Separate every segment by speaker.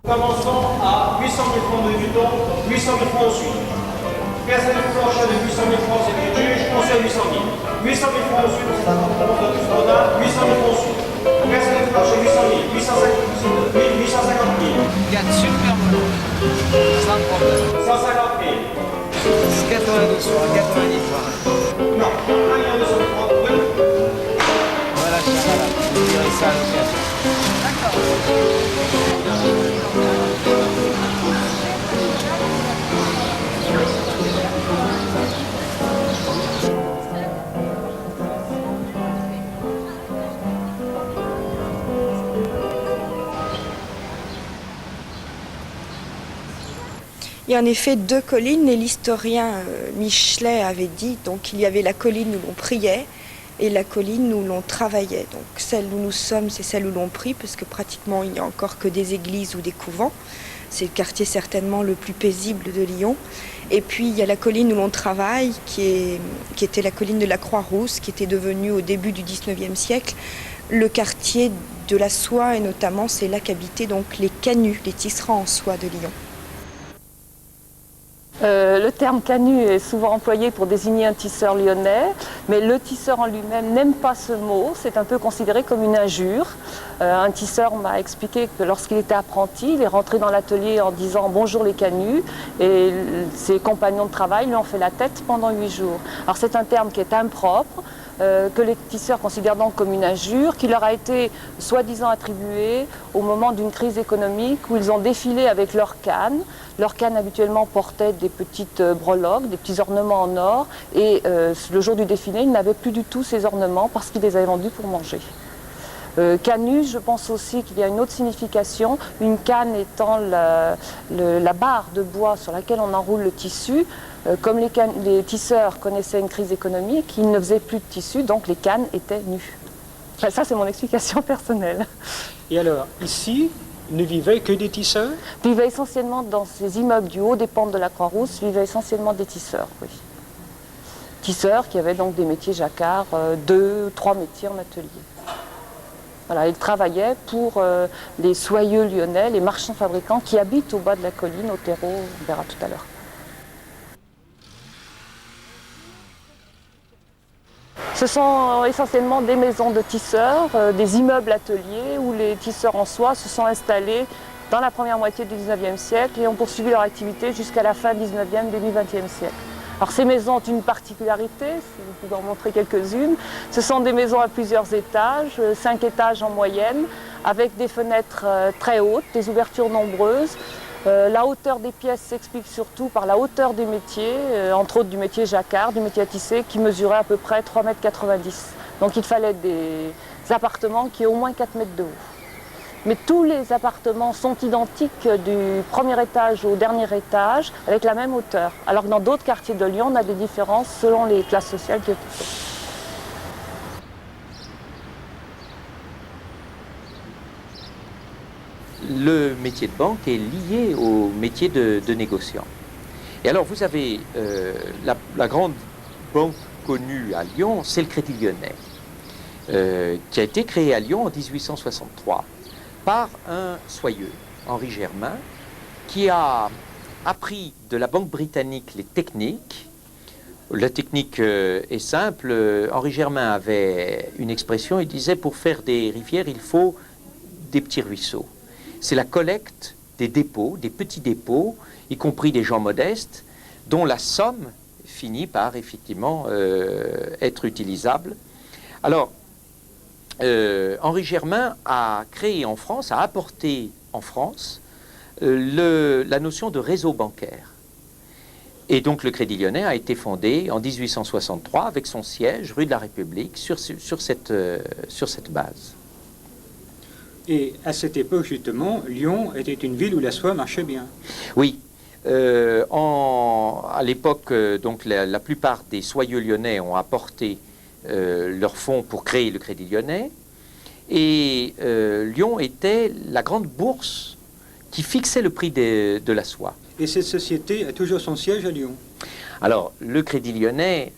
Speaker 1: Commençons à 800 000 francs de Vuitton, 800 000 francs ensuite. Personne ne peut enchaîner de 800 000 francs, c'est le juge, on sait 800 000. 800 000 francs ensuite, on s'est de tout Rodin, 800 000 francs ensuite. Personne ne peut enchaîner 800 000, 850 000.
Speaker 2: Il y a de super melons, sans problème.
Speaker 1: 150 000.
Speaker 2: 92 francs, 90 francs.
Speaker 1: Non, 1 million 200 francs.
Speaker 2: Voilà, je dirais ça à l'occasion.
Speaker 3: Il y a en effet deux collines, et l'historien Michelet avait dit, donc il y avait la colline où l'on priait et la colline où l'on travaillait. Donc celle où nous sommes, c'est celle où l'on prie, parce que pratiquement il n'y a encore que des églises ou des couvents. C'est le quartier certainement le plus paisible de Lyon. Et puis il y a la colline où l'on travaille, qui était la colline de la Croix-Rousse, qui était devenue au début du 19e siècle le quartier de la soie, et notamment c'est là qu'habitaient donc les canuts, les tisserands en soie de Lyon.
Speaker 4: Le terme canut est souvent employé pour désigner un tisseur lyonnais, mais le tisseur en lui-même n'aime pas ce mot, c'est un peu considéré comme une injure. Un tisseur m'a expliqué que lorsqu'il était apprenti, il est rentré dans l'atelier en disant « bonjour les canuts » et ses compagnons de travail lui ont fait la tête pendant 8 jours. Alors c'est un terme qui est impropre, que les tisseurs considèrent donc comme une injure, qui leur a été soi-disant attribuée au moment d'une crise économique où ils ont défilé avec leurs cannes. Leurs cannes habituellement portaient des petites breloques, des petits ornements en or, et le jour du défilé, ils n'avaient plus du tout ces ornements parce qu'ils les avaient vendus pour manger. Canut, je pense aussi qu'il y a une autre signification, une canne étant la barre de bois sur laquelle on enroule le tissu. Comme les tisseurs connaissaient une crise économique, ils ne faisaient plus de tissu, donc les cannes étaient nues. Enfin, ça, c'est mon explication personnelle.
Speaker 5: Et alors, ici, ne vivaient que des tisseurs?
Speaker 4: Vivaient essentiellement dans ces immeubles du haut des pentes de la Croix-Rousse, vivaient essentiellement des tisseurs, oui. Tisseurs qui avaient donc des métiers jacquards, 2, 3 métiers en atelier. Voilà, ils travaillaient pour les soyeux lyonnais, les marchands fabricants qui habitent au bas de la colline, au terreau, on verra tout à l'heure. Ce sont essentiellement des maisons de tisseurs, des immeubles ateliers où les tisseurs en soie se sont installés dans la première moitié du 19e siècle et ont poursuivi leur activité jusqu'à la fin 19e, début 20e siècle. Alors ces maisons ont une particularité, si vous pouvez en montrer quelques-unes. Ce sont des maisons à plusieurs étages, 5 étages en moyenne, avec des fenêtres très hautes, des ouvertures nombreuses. La hauteur des pièces s'explique surtout par la hauteur des métiers, entre autres du métier jacquard, du métier à tisser, qui mesurait à peu près 3,90 m. Donc il fallait des appartements qui aient au moins 4 mètres de haut. Mais tous les appartements sont identiques du premier étage au dernier étage, avec la même hauteur. Alors que dans d'autres quartiers de Lyon, on a des différences selon les classes sociales qui occupent.
Speaker 6: Le métier de banque est lié au métier de négociant. Et alors vous avez la grande banque connue à Lyon, c'est le Crédit Lyonnais, qui a été créé à Lyon en 1863 par un soyeux, Henri Germain, qui a appris de la banque britannique les techniques. La technique est simple. Henri Germain avait une expression, il disait pour faire des rivières, il faut des petits ruisseaux. C'est la collecte des dépôts, des petits dépôts, y compris des gens modestes, dont la somme finit par effectivement être utilisable. Alors, Henri Germain a créé en France, a apporté en France la notion de réseau bancaire. Et donc le Crédit Lyonnais a été fondé en 1863 avec son siège rue de la République sur cette base.
Speaker 5: Et à cette époque, justement, Lyon était une ville où la soie marchait bien.
Speaker 6: Oui. À l'époque, donc la plupart des soyeux lyonnais ont apporté leurs fonds pour créer le Crédit Lyonnais. Et Lyon était la grande bourse qui fixait le prix de la soie.
Speaker 5: Et cette société a toujours son siège à Lyon?
Speaker 6: Alors, le Crédit Lyonnais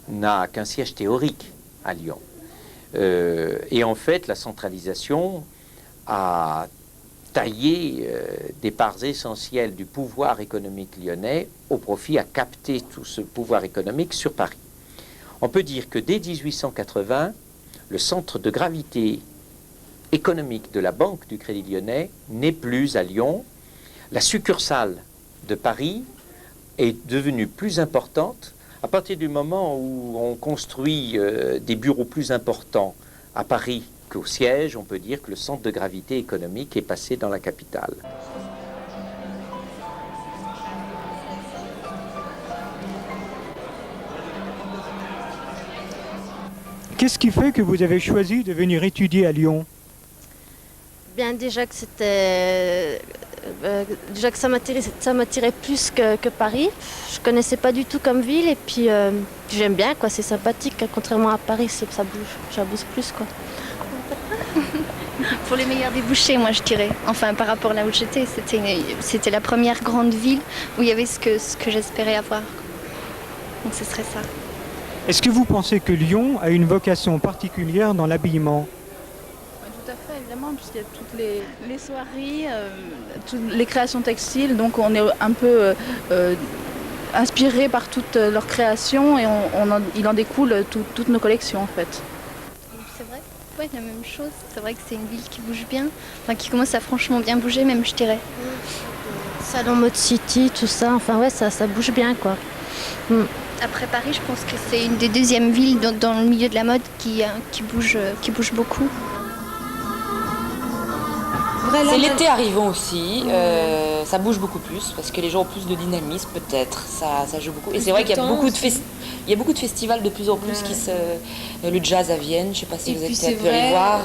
Speaker 6: n'a qu'un siège théorique à Lyon. Et en fait, la centralisation a tailler des parts essentielles du pouvoir économique lyonnais au profit à capter tout ce pouvoir économique sur Paris. On peut dire que dès 1880, le centre de gravité économique de la Banque du Crédit Lyonnais n'est plus à Lyon. La succursale de Paris est devenue plus importante à partir du moment où on construit des bureaux plus importants à Paris qu'au siège. On peut dire que le centre de gravité économique est passé dans la capitale.
Speaker 5: Qu'est-ce qui fait que vous avez choisi de venir étudier à Lyon?
Speaker 7: Bien déjà que ça m'attirait plus que Paris. Je connaissais pas du tout comme ville et puis j'aime bien quoi, c'est sympathique. Contrairement à Paris, ça bouge plus quoi.
Speaker 8: Pour les meilleurs débouchés, moi je dirais. Enfin, par rapport à là où j'étais, c'était la première grande ville où il y avait ce que j'espérais avoir. Donc ce serait ça.
Speaker 5: Est-ce que vous pensez que Lyon a une vocation particulière dans l'habillement?
Speaker 9: Tout à fait, évidemment, puisqu'il y a toutes les soieries, toutes les créations textiles, donc on est un peu inspiré par toutes leurs créations et il en découle toutes nos collections en fait.
Speaker 8: C'est vrai, ouais, la même chose. C'est vrai que c'est une ville qui bouge bien, enfin qui commence à franchement bien bouger même, je dirais.
Speaker 7: Salon Mode City, tout ça, enfin ouais, ça bouge bien quoi.
Speaker 8: Après Paris, je pense que c'est une des deuxièmes villes dans le milieu de la mode qui bouge beaucoup.
Speaker 10: C'est l'été arrivant aussi, ça bouge beaucoup plus parce que les gens ont plus de dynamisme peut-être, ça joue beaucoup. Et c'est vrai qu'il y a beaucoup de festivals de plus en plus le jazz à Vienne, je ne sais pas si vous avez pu aller voir.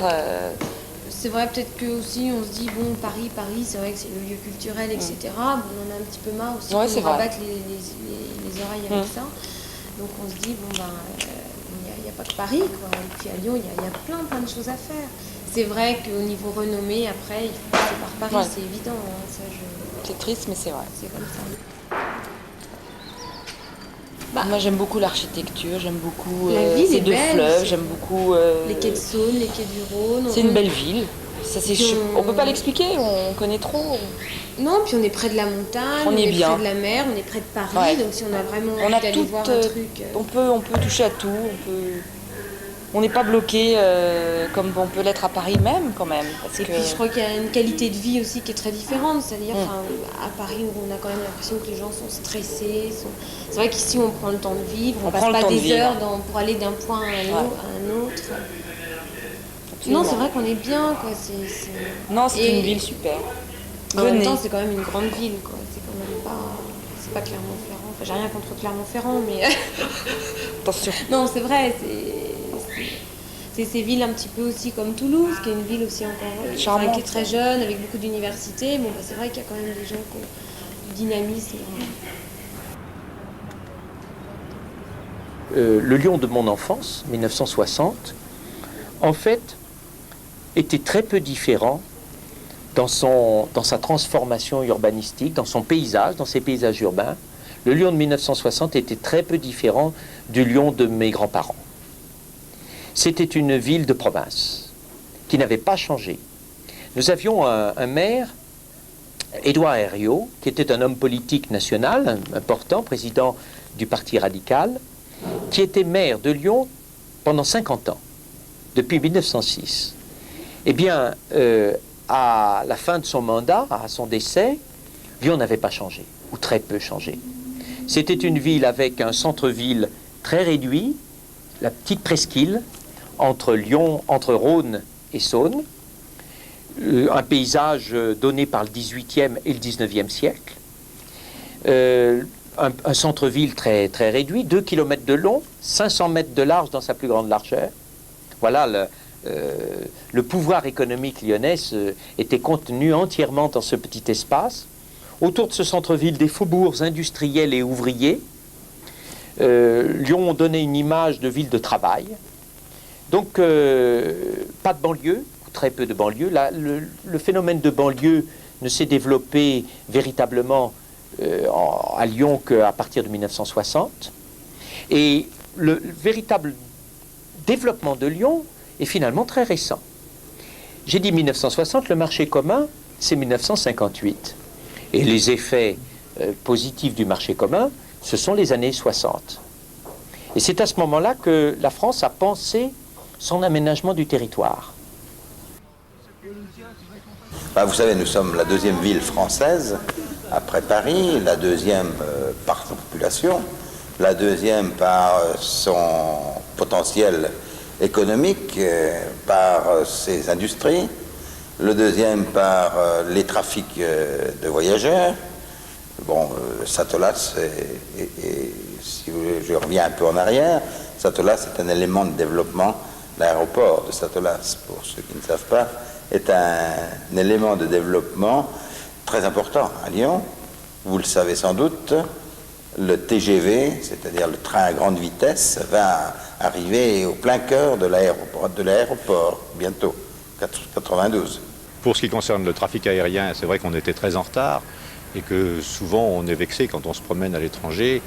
Speaker 11: C'est vrai peut-être que aussi on se dit bon Paris, c'est vrai que c'est le lieu culturel, etc. Bon, on en a un petit peu marre aussi qu'on nous rabatte les oreilles avec ça. Donc on se dit bon ben il n'y a pas que Paris quoi. Et puis à Lyon il y a plein de choses à faire. C'est vrai qu'au niveau renommée après il faut passer par Paris, c'est évident. Hein,
Speaker 10: c'est triste mais c'est vrai.
Speaker 11: C'est comme ça.
Speaker 10: Moi j'aime beaucoup l'architecture, j'aime beaucoup
Speaker 11: ces deux
Speaker 10: fleuves, j'aime beaucoup...
Speaker 11: les quais de Saône, les quais du Rhône.
Speaker 10: C'est une belle ville. On peut pas l'expliquer, on connaît trop.
Speaker 11: Non, puis on est près de la montagne, on est près de la mer, on est près de Paris, donc si on a vraiment envie d'aller voir un truc...
Speaker 10: On peut toucher à tout, on n'est pas bloqué comme on peut l'être à Paris même quand même.
Speaker 11: Puis je crois qu'il y a une qualité de vie aussi qui est très différente, c'est-à-dire à Paris où on a quand même l'impression que les gens sont stressés. C'est vrai qu'ici on prend le temps de vivre, on passe pas des heures pour aller d'un point à un autre. Absolument. Non, c'est vrai qu'on est bien quoi.
Speaker 10: Non, c'est une ville super.
Speaker 11: En même temps, c'est quand même une grande ville quoi. C'est quand même pas Clermont-Ferrand. Enfin, j'ai rien contre Clermont-Ferrand, mais
Speaker 10: attention.
Speaker 11: Non, c'est vrai. C'est ces villes un petit peu aussi comme Toulouse, qui est une ville aussi encore qui est très jeune, avec beaucoup d'universités. Bon, c'est vrai qu'il y a quand même des gens qui ont du dynamisme.
Speaker 6: Le Lyon de mon enfance, 1960, en fait, était très peu différent dans sa transformation urbanistique, dans son paysage, dans ses paysages urbains. Le Lyon de 1960 était très peu différent du Lyon de mes grands-parents. C'était une ville de province qui n'avait pas changé. Nous avions un maire, Édouard Herriot, qui était un homme politique national important, président du Parti radical, qui était maire de Lyon pendant 50 ans, depuis 1906. Eh bien, à la fin de son mandat, à son décès, Lyon n'avait pas changé, ou très peu changé. C'était une ville avec un centre-ville très réduit, la petite presqu'île, entre Rhône et Saône, un paysage donné par le XVIIIe et le XIXe siècle, un centre-ville très, très réduit, 2 km de long, 500 mètres de large dans sa plus grande largeur. Voilà, le pouvoir économique lyonnais était contenu entièrement dans ce petit espace. Autour de ce centre-ville, des faubourgs industriels et ouvriers. Lyon donnait une image de ville de travail. Donc, pas de banlieue, ou très peu de banlieue. Le phénomène de banlieue ne s'est développé véritablement à Lyon qu'à partir de 1960. Et le véritable développement de Lyon est finalement très récent. J'ai dit 1960, le marché commun c'est 1958. Et les effets positifs du marché commun, ce sont les années 60. Et c'est à ce moment-là que la France a pensé son aménagement du territoire.
Speaker 12: Vous savez, nous sommes la deuxième ville française après Paris, la deuxième par sa population, la deuxième par son potentiel économique, par ses industries, le deuxième par les trafics de voyageurs. Bon, Satolas, si je reviens un peu en arrière, Satolas est un élément de développement. L'aéroport de Satolas, pour ceux qui ne savent pas, est un élément de développement très important à Lyon. Vous le savez sans doute, le TGV, c'est-à-dire le train à grande vitesse, va arriver au plein cœur de l'aéroport bientôt, 92.
Speaker 13: Pour ce qui concerne le trafic aérien, c'est vrai qu'on était très en retard et que souvent on est vexé quand on se promène à l'étranger,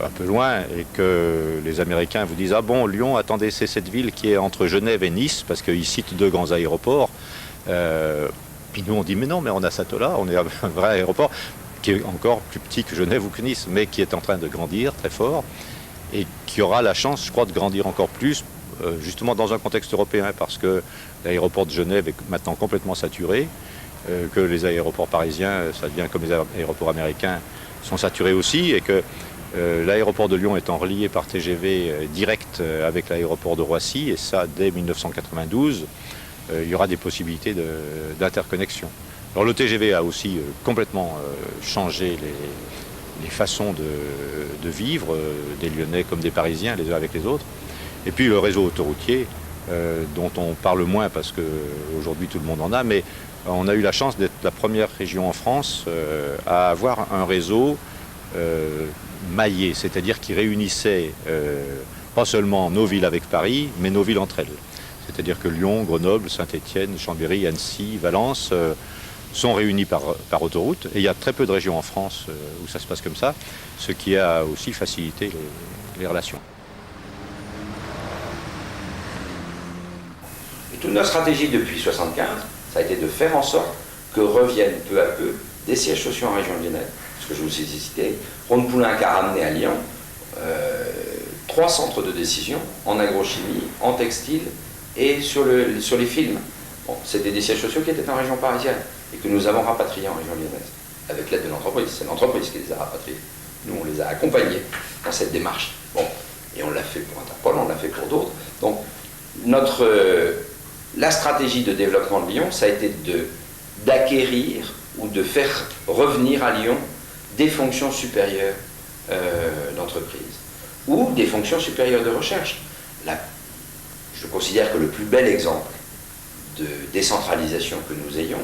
Speaker 13: un peu loin, et que les Américains vous disent « Ah bon, Lyon, attendez, c'est cette ville qui est entre Genève et Nice, parce qu'ils citent deux grands aéroports. » Puis nous on dit « Mais non, mais on a Satola, on est un vrai aéroport qui est encore plus petit que Genève ou que Nice, mais qui est en train de grandir très fort et qui aura la chance, je crois, de grandir encore plus, justement dans un contexte européen, parce que l'aéroport de Genève est maintenant complètement saturé, que les aéroports parisiens, ça devient comme les aéroports américains, sont saturés aussi, et que l'aéroport de Lyon étant relié par TGV direct avec l'aéroport de Roissy, et ça dès 1992, il y aura des possibilités d'interconnexion. Alors le TGV a aussi complètement changé les façons de vivre des Lyonnais comme des Parisiens, les uns avec les autres. Et puis le réseau autoroutier, dont on parle moins parce qu'aujourd'hui tout le monde en a, mais on a eu la chance d'être la première région en France à avoir un réseau maillé, c'est-à-dire qui réunissait pas seulement nos villes avec Paris, mais nos villes entre elles. C'est-à-dire que Lyon, Grenoble, Saint-Étienne, Chambéry, Annecy, Valence sont réunis par autoroute. Et il y a très peu de régions en France où ça se passe comme ça, ce qui a aussi facilité les relations.
Speaker 14: Et toute notre stratégie depuis 1975, ça a été de faire en sorte que reviennent peu à peu des sièges sociaux en région lyonnaise. Ce que je vous ai cité, Ronde Poulenc a ramené à Lyon 3 centres de décision en agrochimie, en textile et sur les films. Bon, c'était des sièges sociaux qui étaient en région parisienne et que nous avons rapatriés en région lyonnaise avec l'aide de l'entreprise. C'est l'entreprise qui les a rapatriés. Nous, on les a accompagnés dans cette démarche. Bon, et on l'a fait pour Interpol, on l'a fait pour d'autres. Donc, la stratégie de développement de Lyon, ça a été d'acquérir ou de faire revenir à Lyon des fonctions supérieures d'entreprise ou des fonctions supérieures de recherche. Je considère que le plus bel exemple de décentralisation que nous ayons,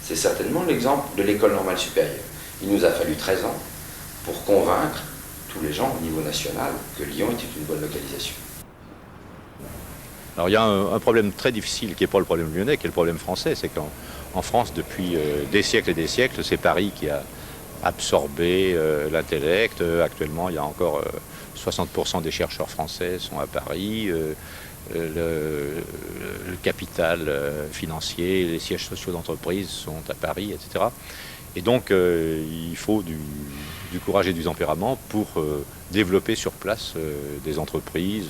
Speaker 14: c'est certainement l'exemple de l'école normale supérieure. Il nous a fallu 13 ans pour convaincre tous les gens au niveau national que Lyon était une bonne localisation.
Speaker 13: Alors il y a un problème très difficile qui n'est pas le problème lyonnais, qui est le problème français, c'est qu'en France, depuis des siècles et des siècles, c'est Paris qui a absorbé l'intellect. Actuellement, il y a encore 60% des chercheurs français sont à Paris. Le capital financier, les sièges sociaux d'entreprise sont à Paris, etc. Et donc, il faut du courage et du tempérament pour développer sur place des entreprises,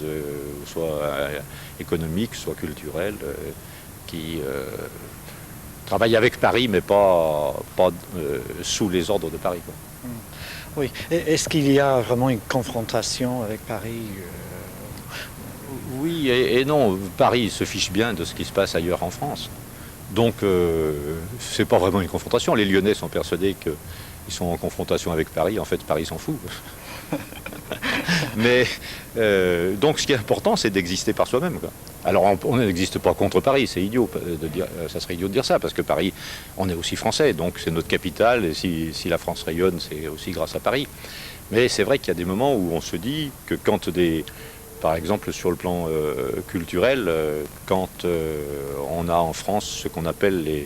Speaker 13: soit économiques, soit culturelles, qui travaillent avec Paris, mais pas sous les ordres de Paris, quoi.
Speaker 15: Oui. Est-ce qu'il y a vraiment une confrontation avec Paris
Speaker 13: Oui et non. Paris se fiche bien de ce qui se passe ailleurs en France. Donc, c'est pas vraiment une confrontation. Les Lyonnais sont persuadés qu'ils sont en confrontation avec Paris. En fait, Paris s'en fout. Mais, donc, ce qui est important, c'est d'exister par soi-même, quoi. Alors, on n'existe pas contre Paris, c'est idiot de dire, ça serait idiot de dire ça, parce que Paris, on est aussi français, donc c'est notre capitale, et si la France rayonne, c'est aussi grâce à Paris. Mais c'est vrai qu'il y a des moments où on se dit que quand par exemple sur le plan culturel, quand on a en France ce qu'on appelle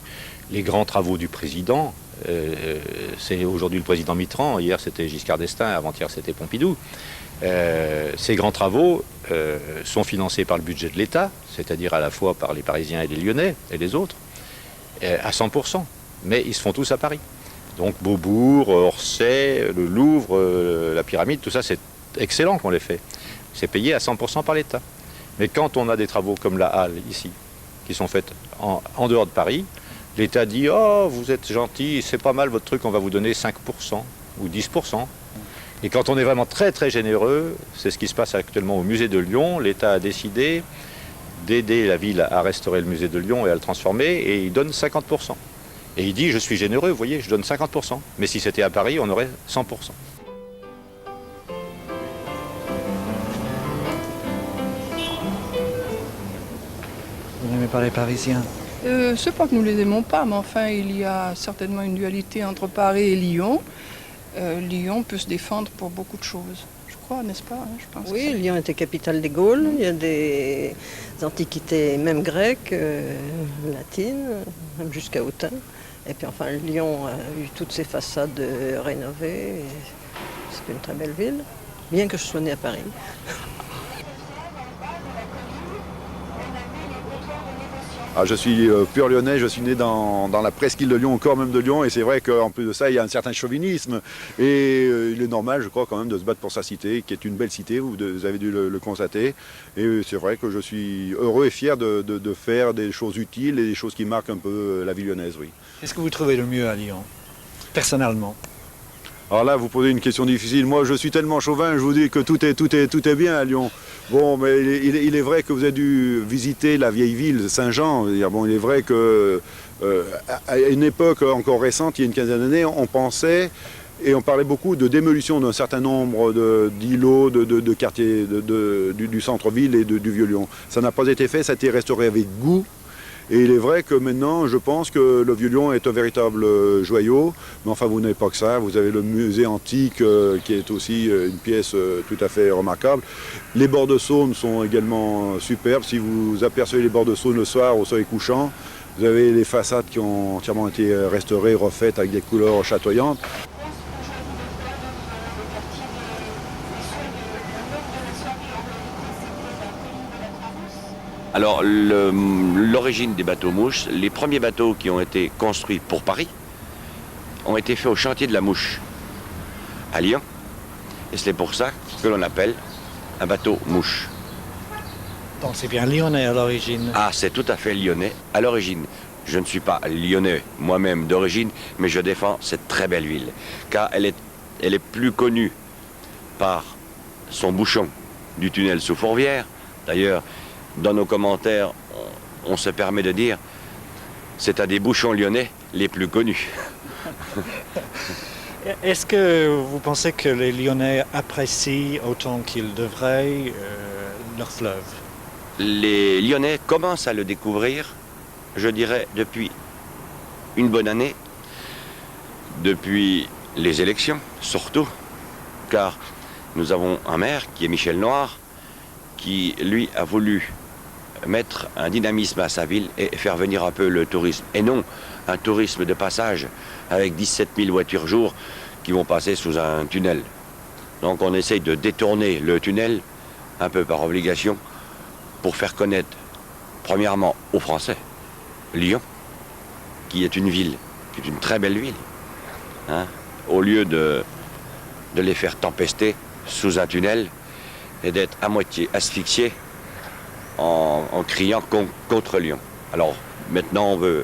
Speaker 13: les grands travaux du président, c'est aujourd'hui le président Mitterrand, hier c'était Giscard d'Estaing, avant-hier c'était Pompidou. Ces grands travaux sont financés par le budget de l'État, c'est-à-dire à la fois par les Parisiens et les Lyonnais et les autres, à 100%. mais ils se font tous à Paris. Donc Beaubourg, Orsay, le Louvre, la Pyramide, tout ça, c'est excellent qu'on les fait. C'est payé à 100% par l'État. Mais quand on a des travaux comme la halle ici, qui sont faits en dehors de Paris, l'État dit « Oh, vous êtes gentil, c'est pas mal votre truc, on va vous donner 5% ou 10%. » Et quand on est vraiment très très généreux, c'est ce qui se passe actuellement au musée de Lyon, l'État a décidé d'aider la ville à restaurer le musée de Lyon et à le transformer, et il donne 50%. Et il dit « Je suis généreux, vous voyez, je donne 50%. » Mais si c'était à Paris, on aurait 100%.
Speaker 15: Vous n'aimez pas les Parisiens?
Speaker 16: C'est pas que nous les aimons pas, mais enfin, il y a certainement une dualité entre Paris et Lyon. Lyon peut se défendre pour beaucoup de choses, je crois, n'est-ce pas, hein, je pense.
Speaker 17: Oui, Lyon était capitale des Gaules, il y a des antiquités, même grecques, latines, même jusqu'à Autun. Et puis enfin, Lyon a eu toutes ses façades rénovées, c'est une très belle ville, bien que je sois née à Paris.
Speaker 18: Ah, je suis pur lyonnais, je suis né dans la presqu'île de Lyon, au corps même de Lyon, et c'est vrai qu'en plus de ça, il y a un certain chauvinisme, et il est normal, je crois, quand même, de se battre pour sa cité, qui est une belle cité, vous avez dû le constater, et c'est vrai que je suis heureux et fier de faire des choses utiles et des choses qui marquent un peu la vie lyonnaise, oui.
Speaker 15: Qu'est-ce que vous trouvez le mieux à Lyon, personnellement?
Speaker 18: Alors là, vous posez une question difficile. Moi, je suis tellement chauvin, je vous dis que tout est bien à Lyon. Bon, mais il est vrai que vous avez dû visiter la vieille ville, Saint-Jean. Bon, il est vrai que à une époque encore récente, il y a une quinzaine d'années, on pensait et on parlait beaucoup de démolition d'un certain nombre d'îlots, de quartiers du centre-ville et du Vieux-Lyon. Ça n'a pas été fait, ça a été restauré avec goût. Et il est vrai que maintenant, je pense que le Vieux-Lyon est un véritable joyau. Mais enfin, vous n'avez pas que ça. Vous avez le musée antique qui est aussi une pièce tout à fait remarquable. Les bords de Saône sont également superbes. Si vous apercevez les bords de Saône le soir au soleil couchant, vous avez les façades qui ont entièrement été restaurées, refaites avec des couleurs chatoyantes.
Speaker 14: Alors, l'origine des bateaux mouches, les premiers bateaux qui ont été construits pour Paris ont été faits au chantier de la Mouche, à Lyon. Et c'est pour ça que l'on appelle un bateau mouche.
Speaker 15: Donc c'est bien lyonnais à l'origine?
Speaker 14: Ah, c'est tout à fait lyonnais à l'origine. Je ne suis pas lyonnais moi-même d'origine, mais je défends cette très belle ville. Car elle est plus connue par son bouchon du tunnel sous Fourvière. D'ailleurs, dans nos commentaires, on se permet de dire c'est un des bouchons lyonnais les plus connus.
Speaker 15: Est-ce que vous pensez que les Lyonnais apprécient autant qu'ils devraient leur fleuve?
Speaker 14: Les Lyonnais commencent à le découvrir, je dirais, depuis une bonne année, depuis les élections surtout, car nous avons un maire qui est Michel Noir, qui lui a voulu mettre un dynamisme à sa ville et faire venir un peu le tourisme. Et non un tourisme de passage avec 17 000 voitures jour qui vont passer sous un tunnel. Donc on essaye de détourner le tunnel un peu par obligation pour faire connaître premièrement aux Français Lyon, qui est une ville, qui est une très belle ville, hein, au lieu de les faire tempester sous un tunnel et d'être à moitié asphyxiés en criant contre Lyon. Alors maintenant on veut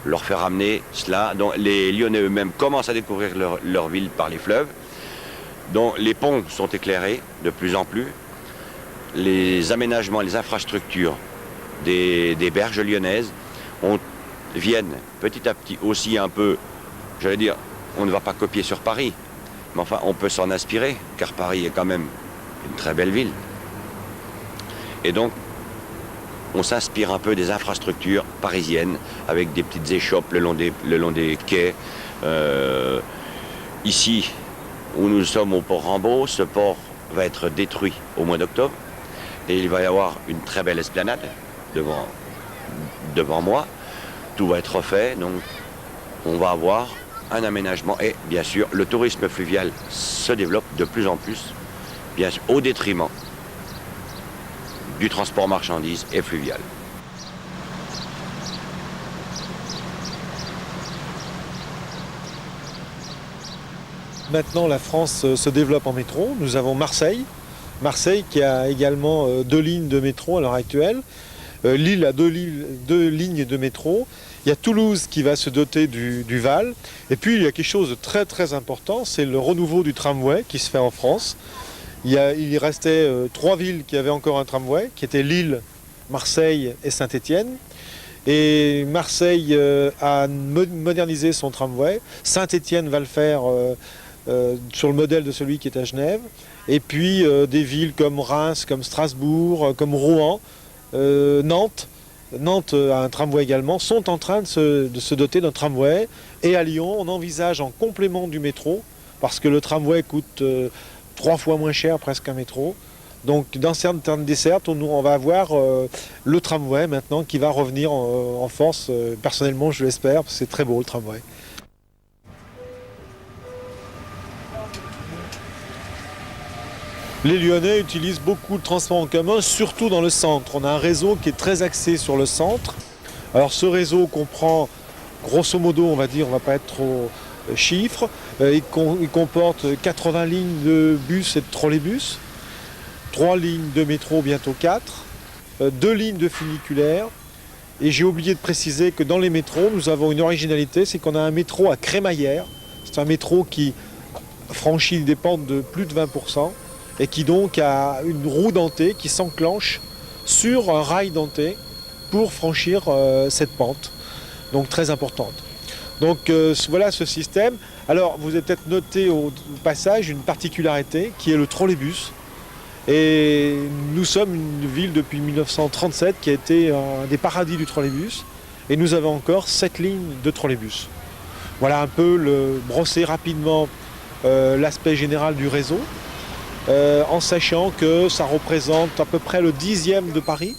Speaker 14: leur faire amener cela. Donc les Lyonnais eux-mêmes commencent à découvrir leur ville par les fleuves. Donc les ponts sont éclairés de plus en plus. Les aménagements, les infrastructures des berges lyonnaises viennent petit à petit aussi un peu, j'allais dire, on ne va pas copier sur Paris, mais enfin on peut s'en inspirer, car Paris est quand même une très belle ville. Et donc on s'inspire un peu des infrastructures parisiennes avec des petites échoppes le long des quais. Ici, où nous sommes au port Rambaud, ce port va être détruit au mois d'octobre et il va y avoir une très belle esplanade devant moi. Tout va être refait, donc on va avoir un aménagement et bien sûr le tourisme fluvial se développe de plus en plus, bien sûr, au détriment du transport marchandises et fluvial.
Speaker 19: maintenant la France se développe en métro. Nous avons Marseille qui a également 2 lignes de métro à l'heure actuelle. Lille a 2 lignes de métro. Il y a Toulouse qui va se doter du Val. Et puis il y a quelque chose de très très important, c'est le renouveau du tramway qui se fait en France. Il restait 3 villes qui avaient encore un tramway, qui étaient Lille, Marseille et Saint-Étienne. Et Marseille a modernisé son tramway. Saint-Étienne va le faire sur le modèle de celui qui est à Genève. Et puis des villes comme Reims, comme Strasbourg, comme Rouen, Nantes a un tramway également, sont en train de se doter d'un tramway. Et à Lyon, on envisage en complément du métro, parce que le tramway coûte 3 fois moins cher presque qu'un métro. Donc dans certaines dessertes, on va avoir le tramway maintenant qui va revenir en force. Personnellement, je l'espère, parce que c'est très beau le tramway. Les Lyonnais utilisent beaucoup de transports en commun, surtout dans le centre. On a un réseau qui est très axé sur le centre. Alors ce réseau comprend, grosso modo, on va dire, on ne va pas être trop chiffres, il comporte 80 lignes de bus et de trolleybus, 3 lignes de métro, bientôt 4, 2 lignes de funiculaire. Et j'ai oublié de préciser que dans les métros, nous avons une originalité, c'est qu'on a un métro à crémaillère. C'est un métro qui franchit des pentes de plus de 20%. Et qui donc a une roue dentée qui s'enclenche sur un rail denté pour franchir cette pente, donc très importante. Donc voilà ce système. Alors vous avez peut-être noté au passage une particularité qui est le trolleybus. Et nous sommes une ville depuis 1937 qui a été un des paradis du trolleybus. Et nous avons encore 7 lignes de trolleybus. Voilà un peu brosser rapidement l'aspect général du réseau. En sachant que ça représente à peu près le 10e de Paris.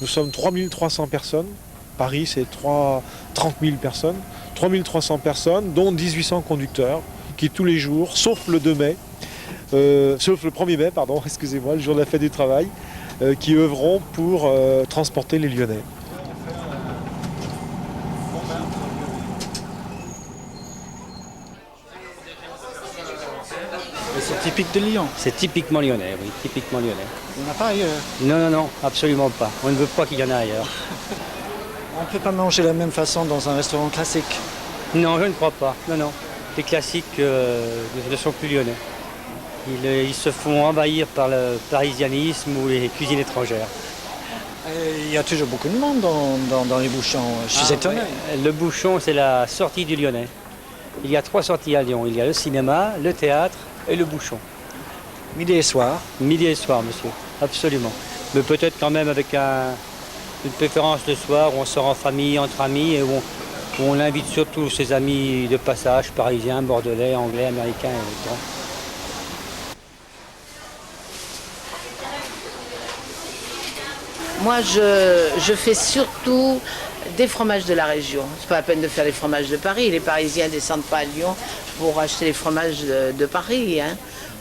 Speaker 19: Nous sommes 3300 personnes. Paris, c'est 30 000 personnes. 3300 personnes, dont 1800 conducteurs, qui tous les jours, sauf le 2 mai, sauf le 1er mai, pardon, excusez-moi, le jour de la fête du travail, qui œuvront pour transporter les Lyonnais.
Speaker 20: C'est typique de Lyon. C'est typiquement lyonnais, oui, typiquement lyonnais.
Speaker 15: Il n'y en a pas ailleurs?
Speaker 20: Non, absolument pas. On ne veut pas qu'il y en ait ailleurs.
Speaker 15: On ne peut pas manger de la même façon dans un restaurant classique?
Speaker 20: Non, je ne crois pas. Non. Les classiques ne sont plus lyonnais. Ils se font envahir par le parisianisme ou les cuisines étrangères.
Speaker 15: Il y a toujours beaucoup de monde dans les bouchons. Je suis étonné.
Speaker 20: Ouais. Le bouchon, c'est la sortie du Lyonnais. Il y a 3 sorties à Lyon. Il y a le cinéma, le théâtre et le bouchon.
Speaker 15: Midi et soir?
Speaker 20: Midi et soir, monsieur, absolument. Mais peut-être quand même avec une préférence le soir où on sort en famille, entre amis, et où on invite surtout ses amis de passage, parisiens, bordelais, anglais, américains, etc.
Speaker 21: Moi, je fais surtout des fromages de la région. C'est pas la peine de faire les fromages de Paris. Les Parisiens ne descendent pas à Lyon pour acheter les fromages de Paris. Hein.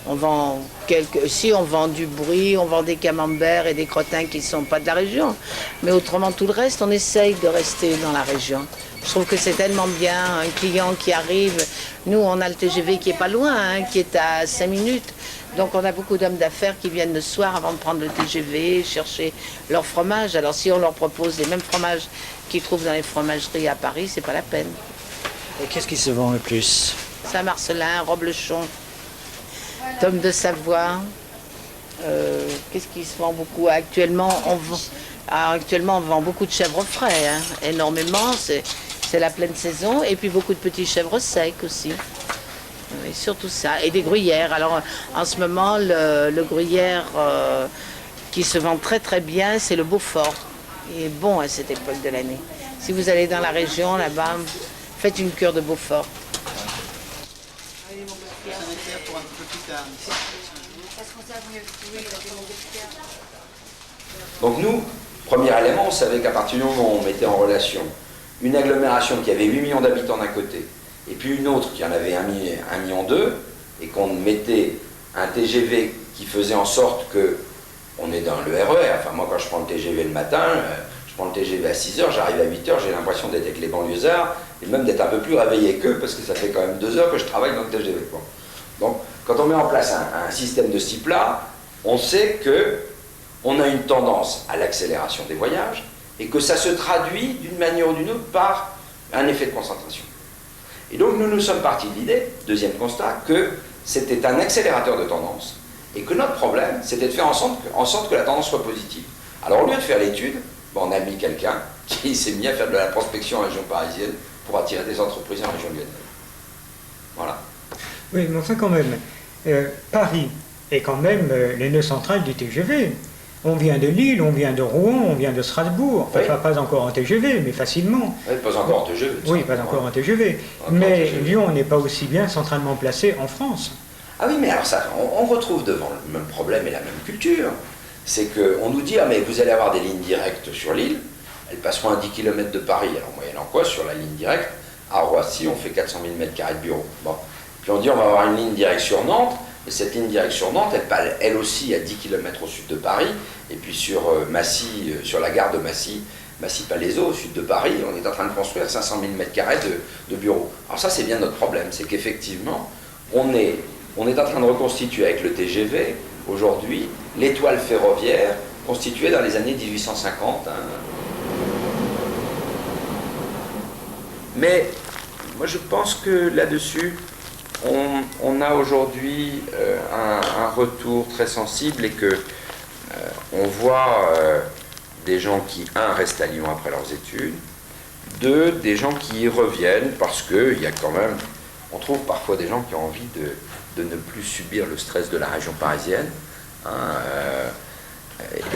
Speaker 21: On vend on vend du brie, on vend des camemberts et des crottins qui ne sont pas de la région. Mais autrement, tout le reste, on essaye de rester dans la région. Je trouve que c'est tellement bien, un client qui arrive. Nous, on a le TGV qui est pas loin, hein, qui est à 5 minutes. Donc on a beaucoup d'hommes d'affaires qui viennent le soir avant de prendre le TGV, chercher leur fromage. Alors si on leur propose les mêmes fromages qu'ils trouvent dans les fromageries à Paris, c'est pas la peine.
Speaker 15: Et qu'est-ce qui se vend le plus?
Speaker 21: Saint-Marcelin, Roblechon, Tome de Savoie. Qu'est-ce qui se vend beaucoup? Actuellement, on vend beaucoup de chèvres frais, hein, énormément. C'est la pleine saison. Et puis beaucoup de petits chèvres secs aussi. Oui, surtout ça. Et des gruyères. Alors en ce moment, le gruyère qui se vend très très bien, c'est le Beaufort. Il est bon à cette époque de l'année. Si vous allez dans la région, là-bas, faites une cure de Beaufort.
Speaker 14: Donc nous, premier élément, on savait qu'à partir du moment où on mettait en relation une agglomération qui avait 8 millions d'habitants d'un côté, et puis une autre qui en avait 1,2 million, et qu'on mettait un TGV qui faisait en sorte que on est dans le RER. Enfin, moi, quand je prends le TGV le matin, je prends le TGV à 6h, j'arrive à 8h, j'ai l'impression d'être avec les banlieusards, et même d'être un peu plus réveillé qu'eux, parce que ça fait quand même 2 heures que je travaille dans le TGV. Bon. Donc, quand on met en place un système de ce type-là, on sait qu'on a une tendance à l'accélération des voyages et que ça se traduit d'une manière ou d'une autre par un effet de concentration. Et donc, nous sommes partis de l'idée, deuxième constat, que c'était un accélérateur de tendance et que notre problème, c'était de faire en sorte que la tendance soit positive. Alors, au lieu de faire l'étude, on a mis quelqu'un qui s'est mis à faire de la prospection en région parisienne pour attirer des entreprises en région lyonnaise. Voilà.
Speaker 5: Oui, mais enfin quand même, Paris est quand même les nœuds centrales du TGV. On vient de Lille, on vient de Rouen, on vient de Strasbourg.
Speaker 14: Oui.
Speaker 5: Enfin, pas encore en TGV, mais facilement.
Speaker 14: Oui, pas encore en TGV.
Speaker 5: Oui, pas encore en TGV. Mais Lyon n'est pas aussi bien centralement placé en France.
Speaker 14: Ah oui, mais alors ça, on retrouve devant le même problème et la même culture. C'est qu'on nous dit, ah mais vous allez avoir des lignes directes sur l'île, elles passeront à 10 km de Paris. Alors moyennant quoi, sur la ligne directe, à Roissy, on fait 400 000 m² de bureaux. Bon. Puis on dit, on va avoir une ligne directe sur Nantes, et cette ligne directe sur Nantes, elle aussi à 10 km au sud de Paris, et puis sur Massy, sur la gare de Massy, Massy-Palaiseau, au sud de Paris, on est en train de construire 500 000 m² de bureaux. Alors ça, c'est bien notre problème, c'est qu'effectivement, on est en train de reconstituer avec le TGV, aujourd'hui, l'étoile ferroviaire constituée dans les années 1850. Hein. Mais moi, je pense que là-dessus, on a aujourd'hui un retour très sensible et que on voit des gens qui, restent à Lyon après leurs études, des gens qui y reviennent parce qu'il y a quand même, on trouve parfois des gens qui ont envie de ne plus subir le stress de la région parisienne. Hein,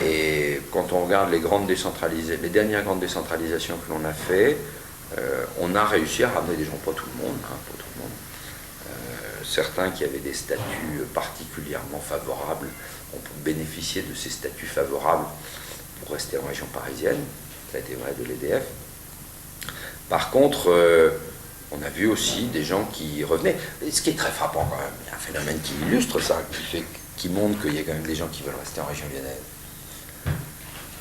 Speaker 14: et quand on regarde les dernières grandes décentralisations que l'on a fait, on a réussi à ramener des gens, pas tout le monde, certains qui avaient des statuts particulièrement favorables ont bénéficié de ces statuts favorables pour rester en région parisienne. Ça a été vrai de l'EDF. Par contre, on a vu aussi des gens qui revenaient. Et ce qui est très frappant quand même, il y a un phénomène qui illustre ça, qui montre qu'il y a quand même des gens qui veulent rester en région lyonnaise.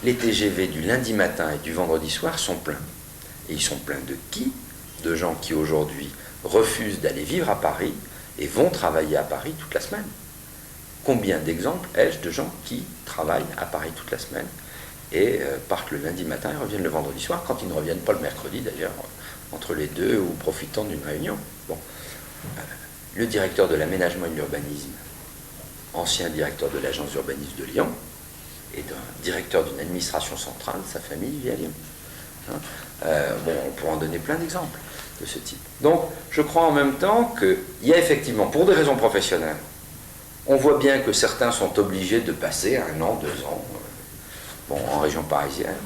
Speaker 14: Les TGV du lundi matin et du vendredi soir sont pleins. Et ils sont pleins de qui? De gens qui aujourd'hui refusent d'aller vivre à Paris et vont travailler à Paris toute la semaine. Combien d'exemples ai-je de gens qui travaillent à Paris toute la semaine et partent le lundi matin et reviennent le vendredi soir, quand ils ne reviennent pas le mercredi d'ailleurs, entre les deux ou profitant d'une réunion. Bon. Le directeur de l'aménagement et de l'urbanisme, ancien directeur de l'agence d'urbanisme de Lyon, et d'un directeur d'une administration centrale, sa famille vit à Lyon. Hein, on pourrait en donner plein d'exemples de ce type. Donc, je crois en même temps qu'il y a effectivement, pour des raisons professionnelles, on voit bien que certains sont obligés de passer 1 an, 2 ans en région parisienne,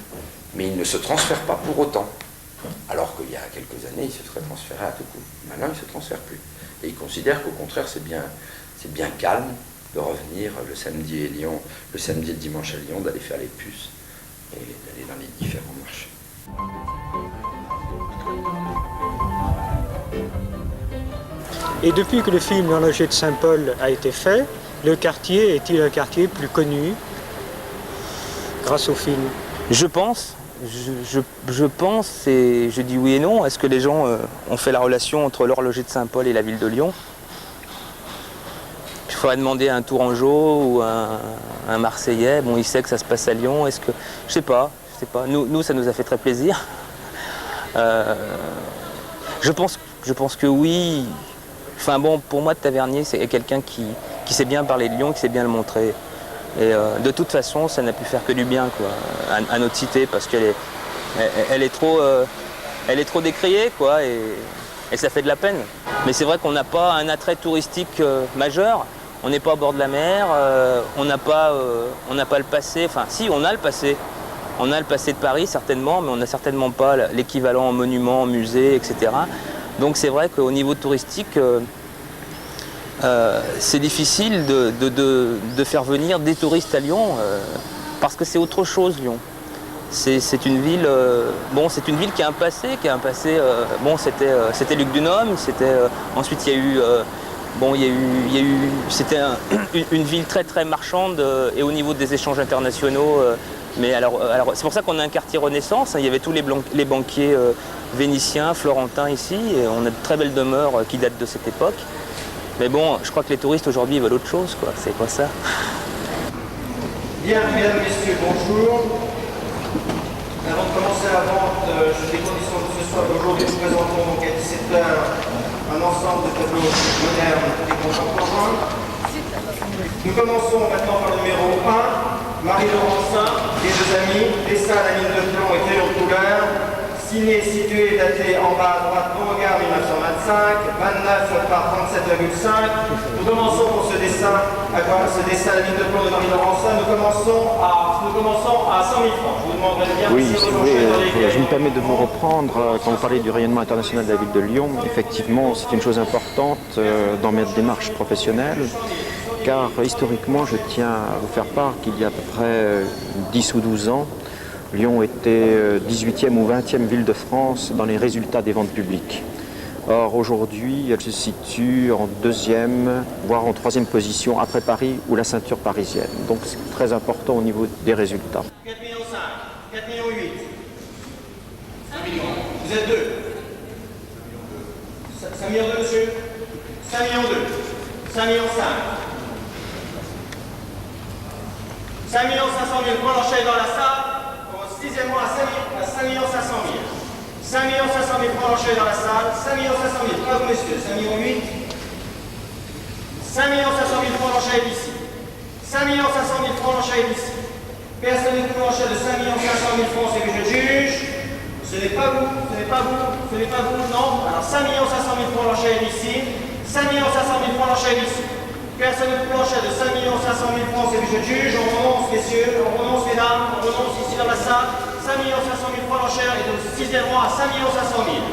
Speaker 14: mais ils ne se transfèrent pas pour autant. Alors qu'il y a quelques années, ils se seraient transférés à tout coup. Maintenant, ils ne se transfèrent plus. Et ils considèrent qu'au contraire, c'est bien calme de revenir le samedi et le dimanche à Lyon, d'aller faire les puces et d'aller dans les différents marchés.
Speaker 5: Et depuis que le film L'Horloger de Saint-Paul a été fait, le quartier est-il un quartier plus connu grâce au film?
Speaker 2: Je pense, et je dis oui et non. Est-ce que les gens ont fait la relation entre l'Horloger de Saint-Paul et la ville de Lyon? Il faudrait demander à un Tourangeau ou à un Marseillais. Bon, il sait que ça se passe à Lyon. Est-ce que... Je sais pas. Nous, ça nous a fait très plaisir. Je pense que oui. Enfin bon, pour moi, Tavernier, c'est quelqu'un qui sait bien parler de Lyon, qui sait bien le montrer. Et de toute façon, ça n'a pu faire que du bien, quoi, à notre cité, parce qu'elle est trop décriée, quoi, et ça fait de la peine. Mais c'est vrai qu'on n'a pas un attrait touristique majeur. On n'est pas au bord de la mer, on n'a pas le passé. Enfin, si, on a le passé. On a le passé de Paris, certainement, mais on n'a certainement pas l'équivalent en monument, en musée, etc. Donc c'est vrai qu'au niveau touristique, c'est difficile de faire venir des touristes à Lyon, parce que c'est autre chose, Lyon. C'est une ville, c'est une ville qui a un passé, c'était Luc Dunhomme, ensuite il y a eu, c'était une ville très très marchande, et au niveau des échanges internationaux. Mais alors c'est pour ça qu'on a un quartier Renaissance. Il y avait tous les banquiers vénitiens, florentins ici, et on a de très belles demeures qui datent de cette époque. Mais bon, je crois que les touristes aujourd'hui veulent autre chose, quoi. C'est quoi ça?
Speaker 1: Bien, mesdames, messieurs, bonjour. Avant de commencer la vente, des conditions de ce soir, aujourd'hui, nous présentons donc à 17h un ensemble de tableaux modernes et contemporains. Nous commençons maintenant par le numéro 1, Marie Laurencin, les deux amis, dessin à la mine de plomb et crayon de couleur, signé, situé, daté en bas à droite, Beauregard 1925, 29 par 37,5. Nous commençons pour ce dessin à la mine de plomb de Marie Laurencin, nous commençons à 100 000 francs. Je vous demanderai bien
Speaker 22: oui,
Speaker 1: si
Speaker 22: si vous voulez, je me permets de vous reprendre. Quand vous parlez du rayonnement international de la ville de Lyon, effectivement, c'est une chose importante dans mes démarches professionnelles, car historiquement, je tiens à vous faire part qu'il y a à peu près 10 ou 12 ans, Lyon était 18e ou 20e ville de France dans les résultats des ventes publiques. Or, aujourd'hui, elle se situe en 2e, voire en 3e position après Paris ou la ceinture parisienne. Donc, c'est très important au niveau des résultats.
Speaker 1: 4 millions 5, 4 millions 8, 5 millions. Vous êtes 2. 5 millions 2, monsieur. 5 millions 2. 5 millions 5. 5 millions 500 000 francs, l'enchaîne dans la salle. Au 6e mois à 5 millions 500 000. 5 millions 500 000 francs, l'enchaîne dans la salle. 5 millions 500 000. Pas vous, monsieur. 5 millions 8. 5 millions 500 000 francs, l'enchaîne ici. 5 millions 500 000 francs, l'enchaîne ici. Personne ne peut l'enchaîne de 5 millions 500 000 francs, c'est que je juge. Ce n'est pas vous, ce n'est pas vous, ce n'est pas vous, non. Alors 5 millions 500 000 francs, l'enchaîne ici. 5 millions 500 000 francs, l'enchaîne ici. Personne ne peut l'enchaîne de 5 millions 500 000 francs, c'est que je juge. On renonce, messieurs, on renonce, mesdames, on renonce ici dans la salle. 5 millions 500 000 francs, l'enchaîne est au 6e rang à 5 millions 500 000.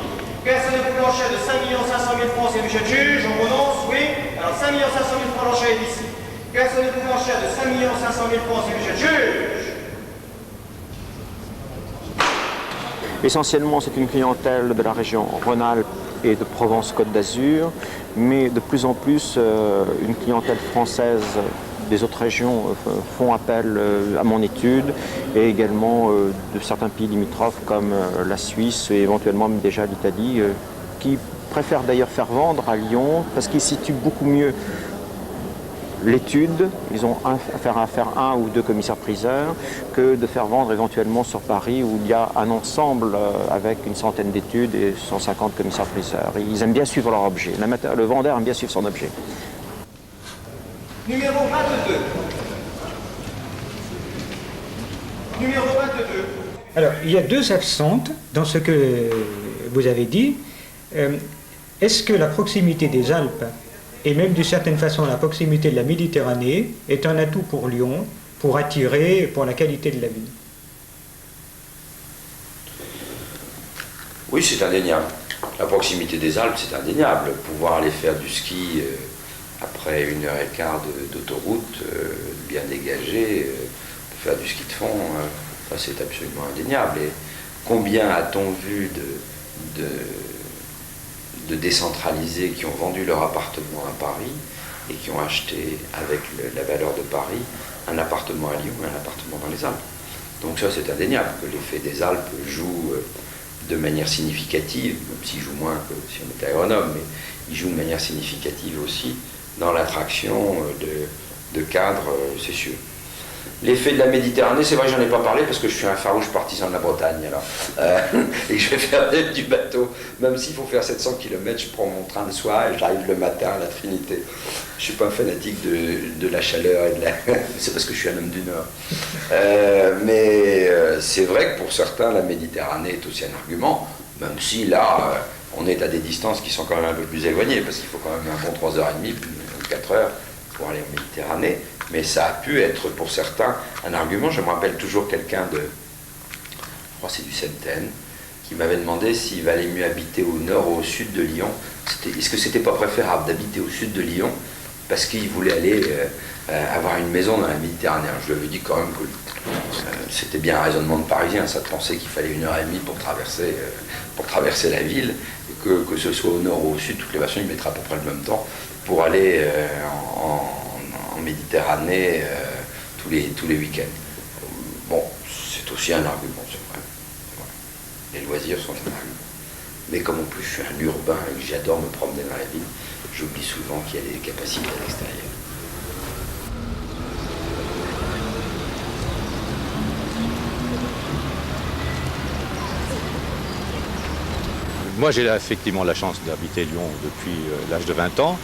Speaker 1: Personne ne peut l'enchaîne de 5 millions 500 000 francs, c'est que je juge. On renonce, oui. Alors 5 millions 500 000 francs, l'enchaîne ici. Personne ne peut l'enchaîne de 5 millions 500 000 francs, c'est que je juge.
Speaker 22: Essentiellement, c'est une clientèle de la région Rhône-Alpes et de Provence-Côte d'Azur, mais de plus en plus, une clientèle française des autres régions font appel à mon étude, et également de certains pays limitrophes comme la Suisse et éventuellement même déjà l'Italie, qui préfèrent d'ailleurs faire vendre à Lyon parce qu'ils situent beaucoup mieux l'étude. Ils ont affaire à faire 1 ou 2 commissaires-priseurs que de faire vendre éventuellement sur Paris où il y a un ensemble avec une centaine d'études et 150 commissaires-priseurs. Ils aiment bien suivre leur objet. Le vendeur aime bien suivre son objet.
Speaker 1: Numéro 22. Numéro 22.
Speaker 5: Alors, il y a 2 absentes dans ce que vous avez dit. Est-ce que la proximité des Alpes et même d'une certaine façon la proximité de la Méditerranée est un atout pour Lyon, pour attirer, pour la qualité de la ville?
Speaker 14: Oui, c'est indéniable. La proximité des Alpes, c'est indéniable. Pouvoir aller faire du ski après 1h15 d'autoroute bien dégagée, faire du ski de fond, ça c'est absolument indéniable. Et combien a-t-on vu de décentralisés qui ont vendu leur appartement à Paris et qui ont acheté avec la valeur de Paris un appartement à Lyon et un appartement dans les Alpes. Donc ça c'est indéniable que l'effet des Alpes joue de manière significative, même s'il joue moins que si on était agronome, mais il joue de manière significative aussi dans l'attraction de cadres, c'est sûr. L'effet de la Méditerranée, c'est vrai que j'en ai pas parlé parce que je suis un farouche partisan de la Bretagne, alors, et que je vais faire du bateau. Même s'il faut faire 700 km, je prends mon train le soir et j'arrive le matin à la Trinité. Je suis pas un fanatique de la chaleur et de la... c'est parce que je suis un homme du Nord. Mais c'est vrai que pour certains, la Méditerranée est aussi un argument, même si là, on est à des distances qui sont quand même un peu plus éloignées, parce qu'il faut quand même un bon 3h30, 4 heures pour aller en Méditerranée. Mais ça a pu être pour certains un argument. Je me rappelle toujours quelqu'un je crois que c'est du Septaine, qui m'avait demandé s'il valait mieux habiter au nord ou au sud de Lyon. Est-ce que c'était pas préférable d'habiter au sud de Lyon parce qu'il voulait aller avoir une maison dans la Méditerranée. Je lui avais dit quand même que c'était bien un raisonnement de Parisien, ça de penser qu'il fallait 1h30 pour traverser la ville, et que ce soit au nord ou au sud, toutes les versions, il mettra à peu près le même temps pour aller en Méditerranée tous les week-ends. Bon, c'est aussi un argument, c'est vrai. Les loisirs sont un argument. Mais comme en plus je suis un urbain et que j'adore me promener dans la ville, j'oublie souvent qu'il y a des capacités à l'extérieur.
Speaker 13: Moi, j'ai effectivement la chance d'habiter Lyon depuis l'âge de 20 ans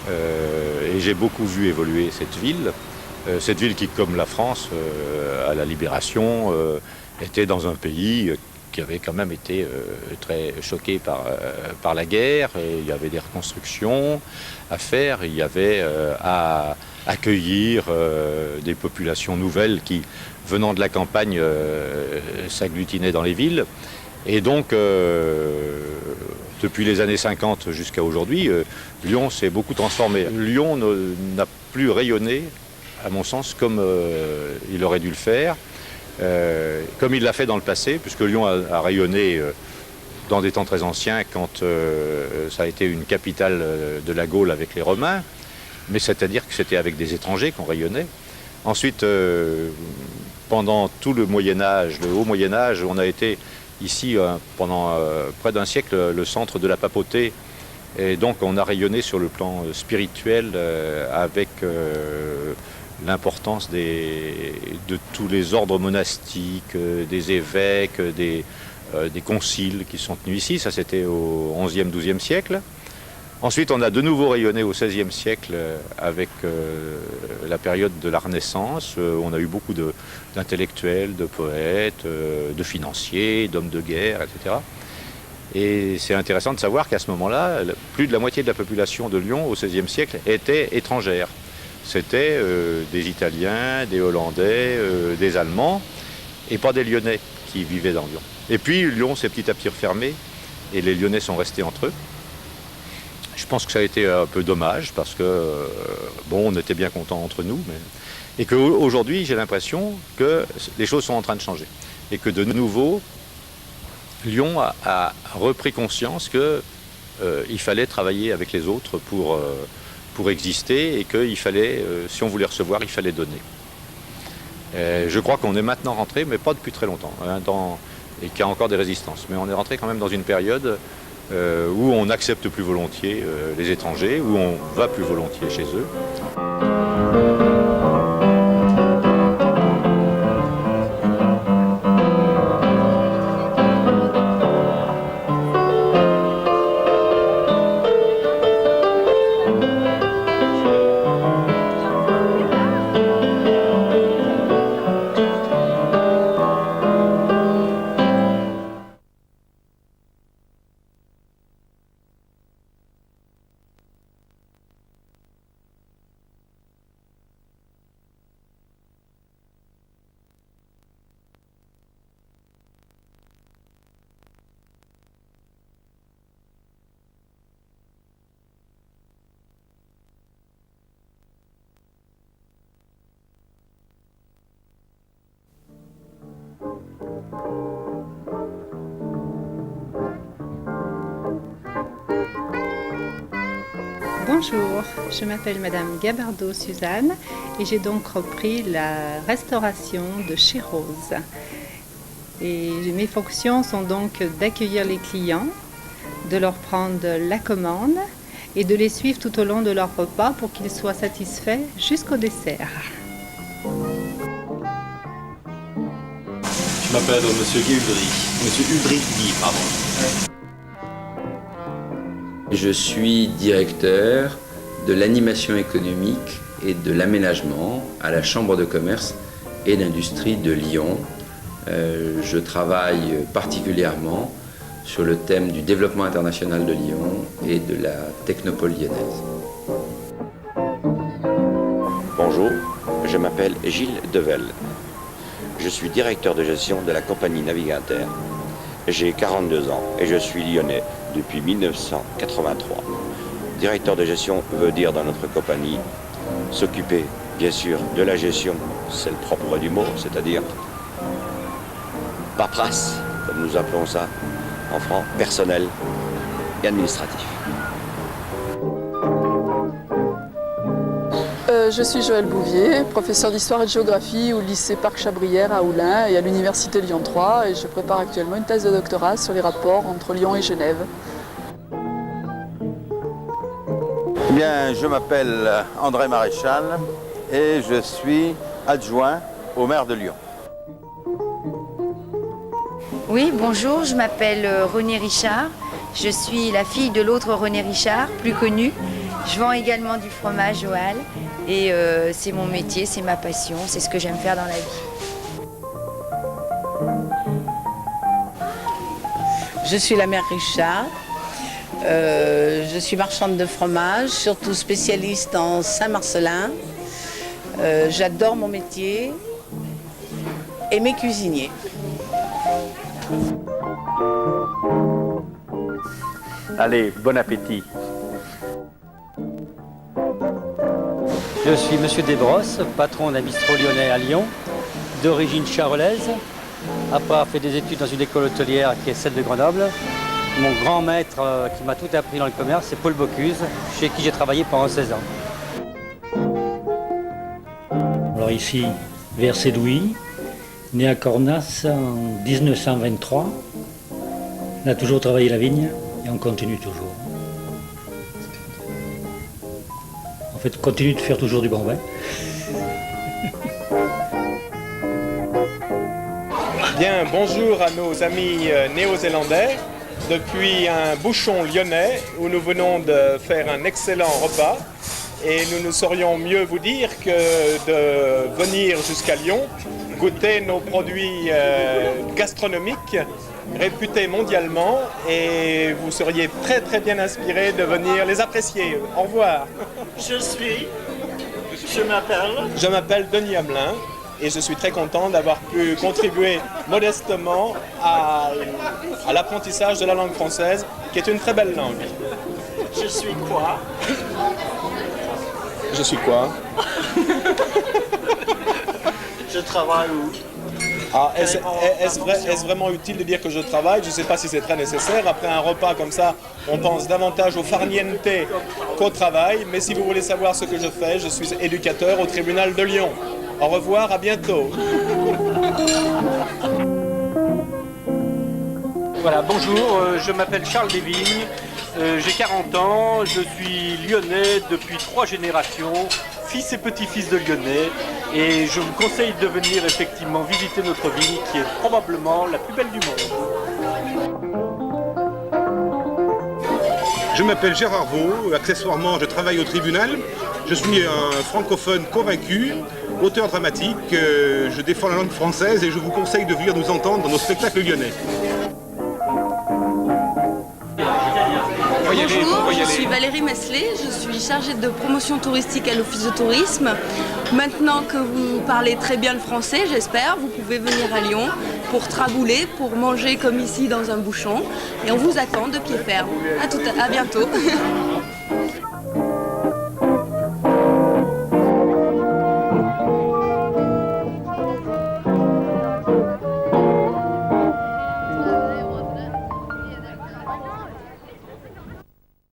Speaker 13: et j'ai beaucoup vu évoluer cette ville. Cette ville qui, comme la France, à la Libération, était dans un pays qui avait quand même été très choqué par la guerre. Et il y avait des reconstructions à faire, il y avait à accueillir des populations nouvelles qui, venant de la campagne, s'agglutinaient dans les villes. Et donc, depuis les années 50 jusqu'à aujourd'hui, Lyon s'est beaucoup transformé. Lyon n'a plus rayonné, à mon sens, comme il aurait dû le faire, comme il l'a fait dans le passé, puisque Lyon a rayonné dans des temps très anciens, quand ça a été une capitale de la Gaule avec les Romains, mais c'est-à-dire que c'était avec des étrangers qu'on rayonnait. Ensuite, pendant tout le Moyen-Âge, le haut Moyen-Âge, on a été ici, pendant près d'un siècle, le centre de la papauté. Et donc on a rayonné sur le plan spirituel avec l'importance de tous les ordres monastiques, des évêques, des conciles qui sont tenus ici. Ça, c'était au XIe, XIIe siècle. Ensuite, on a de nouveau rayonné au XVIe siècle avec la période de la Renaissance. On a eu beaucoup d'intellectuels, de poètes, de financiers, d'hommes de guerre, etc. Et c'est intéressant de savoir qu'à ce moment-là, plus de la moitié de la population de Lyon au XVIe siècle était étrangère. C'était des Italiens, des Hollandais, des Allemands, et pas des Lyonnais qui vivaient dans Lyon. Et puis Lyon s'est petit à petit refermé, et les Lyonnais sont restés entre eux. Je pense que ça a été un peu dommage parce que, bon, on était bien contents entre nous, et qu'aujourd'hui, j'ai l'impression que les choses sont en train de changer. Et que de nouveau, Lyon a repris conscience qu'il fallait travailler avec les autres pour exister et qu'il fallait, si on voulait recevoir, il fallait donner. Je crois qu'on est maintenant rentré, mais pas depuis très longtemps, et qu'il y a encore des résistances. Mais on est rentré quand même dans une période où on accepte plus volontiers les étrangers, où on va plus volontiers chez eux.
Speaker 3: Bonjour, je m'appelle Madame Gabardot Suzanne et j'ai donc repris la restauration de chez Rose. Et mes fonctions sont donc d'accueillir les clients, de leur prendre la commande et de les suivre tout au long de leur repas pour qu'ils soient satisfaits jusqu'au dessert.
Speaker 4: Je m'appelle Monsieur Udry. Monsieur Udry, pardon.
Speaker 23: Je suis directeur de l'animation économique et de l'aménagement à la Chambre de commerce et d'industrie de Lyon. Je travaille particulièrement sur le thème du développement international de Lyon et de la technopole lyonnaise.
Speaker 24: Bonjour, je m'appelle Gilles Devel. Je suis directeur de gestion de la compagnie Navigateur. J'ai 42 ans et je suis lyonnais depuis 1983. Directeur de gestion veut dire dans notre compagnie s'occuper, bien sûr, de la gestion, c'est le propre du mot, c'est-à-dire paperasse, comme nous appelons ça en franc, personnel et administratif.
Speaker 16: Je suis Joëlle Bouvier, professeure d'histoire et de géographie au lycée Parc Chabrière à Oulin et à l'université Lyon 3 et je prépare actuellement une thèse de doctorat sur les rapports entre Lyon et Genève.
Speaker 12: Eh bien, je m'appelle André Maréchal et je suis adjoint au maire de Lyon.
Speaker 7: Oui, bonjour, je m'appelle Renée Richard. Je suis la fille de l'autre René Richard, plus connu. Je vends également du fromage aux Halles et c'est mon métier, c'est ma passion, c'est ce que j'aime faire dans la vie.
Speaker 21: Je suis la mère Richard. Je suis marchande de fromage, surtout spécialiste en Saint-Marcellin. J'adore mon métier et mes cuisiniers.
Speaker 8: Allez, bon appétit.
Speaker 20: Je suis Monsieur Desbrosses, patron d'un bistrot lyonnais à Lyon, d'origine charolaise. Après avoir fait des études dans une école hôtelière qui est celle de Grenoble, mon grand maître qui m'a tout appris dans le commerce, c'est Paul Bocuse, chez qui j'ai travaillé pendant 16 ans.
Speaker 9: Alors ici, Versé Louis, né à Cornas en 1923. On a toujours travaillé la vigne et on continue toujours. En fait, on continue de faire toujours du bon vin.
Speaker 10: Bien, bonjour à nos amis néo-zélandais. Depuis un bouchon lyonnais où nous venons de faire un excellent repas. Et nous ne saurions mieux vous dire que de venir jusqu'à Lyon, goûter nos produits gastronomiques réputés mondialement et vous seriez très très bien inspiré de venir les apprécier. Au revoir. Je m'appelle Denis Hamelin et je suis très content d'avoir pu contribuer modestement à l'apprentissage de la langue française qui est une très belle langue.
Speaker 1: Je suis quoi?
Speaker 10: Je suis quoi?
Speaker 1: Je travaille où?
Speaker 10: Ah, est-ce vraiment utile de dire que je travaille? Je ne sais pas si c'est très nécessaire. Après un repas comme ça, on pense davantage au farniente qu'au travail. Mais si vous voulez savoir ce que je fais, je suis éducateur au tribunal de Lyon. Au revoir, à bientôt.
Speaker 25: Voilà, bonjour, je m'appelle Charles Desvignes, j'ai 40 ans, je suis lyonnais depuis 3 générations, fils et petit-fils de lyonnais, et je vous conseille de venir effectivement visiter notre ville qui est probablement la plus belle du monde.
Speaker 26: Je m'appelle Gérard Vaux, accessoirement je travaille au tribunal, je suis un francophone convaincu, auteur dramatique, je défends la langue française et je vous conseille de venir nous entendre dans nos spectacles lyonnais.
Speaker 27: Bonjour, je suis Valérie Messelet, je suis chargée de promotion touristique à l'Office de tourisme. Maintenant que vous parlez très bien le français, j'espère, vous pouvez venir à Lyon pour trabouler, pour manger comme ici dans un bouchon. Et on vous attend de pied ferme. À bientôt.